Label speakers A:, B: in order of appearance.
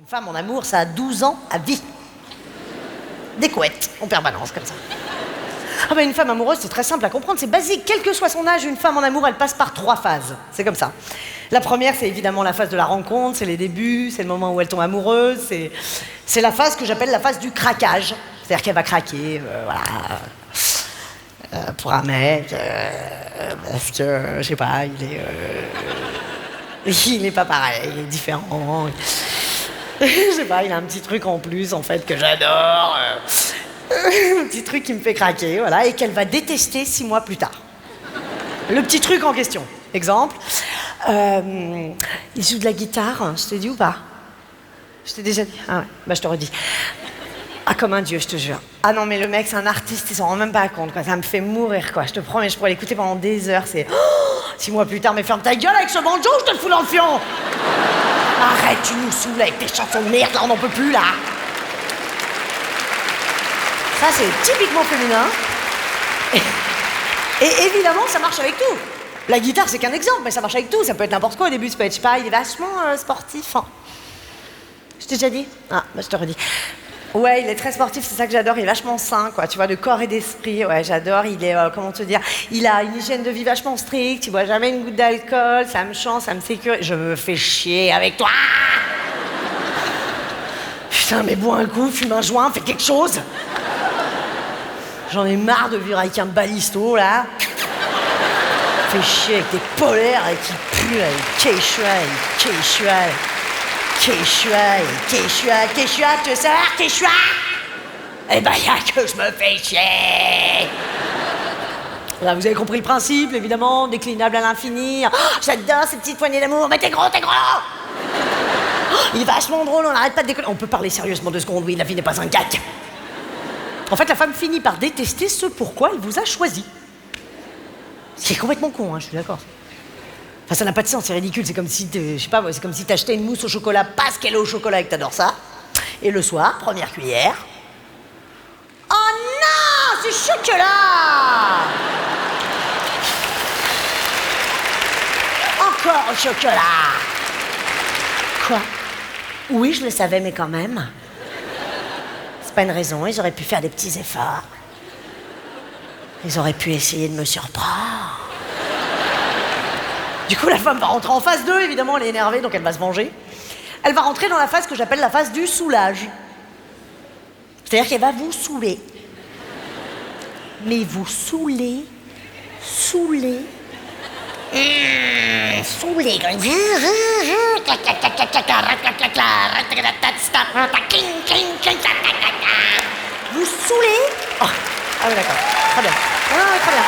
A: Une femme en amour, ça a 12 ans à vie. Des couettes, en permanence, comme ça. Ah ben une femme amoureuse, c'est très simple à comprendre, c'est basique. Quel que soit son âge, une femme en amour, elle passe par 3 phases. C'est comme ça. La première, c'est évidemment la phase de la rencontre, c'est les débuts, c'est le moment où elle tombe amoureuse, c'est la phase que j'appelle la phase du craquage. C'est-à-dire qu'elle va craquer, voilà, pour un mec, parce que, je sais pas, il est pas pareil, il est différent. Je sais pas, il a un petit truc en plus, en fait, que j'adore. Un petit truc qui me fait craquer, voilà, et qu'elle va détester 6 mois plus tard. Le petit truc en question. Exemple, il joue de la guitare, je t'ai dit ou pas? Je t'ai déjà dit? Ah ouais, bah je te redis. Ah, comme un dieu, je te jure. Ah non, mais le mec, c'est un artiste, il s'en rend même pas compte, quoi. Ça me fait mourir, quoi. Je te promets, je pourrais l'écouter pendant des heures, c'est... Oh, 6 mois plus tard, mais ferme ta gueule avec ce banjo, je te le fous dans le fion! Arrête, tu nous saoules avec tes chansons de merde, là, on n'en peut plus, là! Ça, c'est typiquement féminin. Et évidemment, ça marche avec tout. La guitare, c'est qu'un exemple, mais ça marche avec tout. Ça peut être n'importe quoi au début, ça peut être, je sais pas, il est vachement sportif. Hein. Je t'ai déjà dit? Ah, bah je te redis. Ouais, il est très sportif, c'est ça que j'adore, il est vachement sain, quoi, tu vois, de corps et d'esprit, ouais, j'adore, il est, comment te dire, il a une hygiène de vie vachement stricte, il boit jamais une goutte d'alcool, ça me change, ça me sécurise, je me fais chier avec toi! Putain, mais bois un coup, fume un joint, fais quelque chose! J'en ai marre de vivre avec un balisto, là. Fais chier avec tes polaires, qui puent, avec Quechua, tu veux savoir, Quechua? Eh ben, y'a que je me fais chier! Là, vous avez compris le principe, évidemment, déclinable à l'infini. Oh, j'adore ces petites poignées d'amour, mais t'es gros! Oh, il est vachement drôle, on n'arrête pas de déconner. On peut parler sérieusement 2 secondes, oui, la vie n'est pas un gag. En fait, la femme finit par détester ce pourquoi elle vous a choisi. Ce qui est complètement con, hein, je suis d'accord. Enfin, ça n'a pas de sens, c'est ridicule. C'est comme si, je sais pas, c'est comme si t'achetais une mousse au chocolat parce qu'elle est au chocolat et que t'adores ça. Et le soir, première cuillère. Oh non, c'est chocolat! Encore au chocolat! Quoi? Oui, je le savais, mais quand même. C'est pas une raison, ils auraient pu faire des petits efforts. Ils auraient pu essayer de me surprendre. Du coup, la femme va rentrer en phase 2, évidemment, elle est énervée, donc elle va se venger. Elle va rentrer dans la phase que j'appelle la phase du soulage. C'est-à-dire qu'elle va vous saouler. Mais vous saouler. Saouler. Saouler. Vous saoulez. Oh. Ah oui, d'accord. Très bien. Ah, très bien.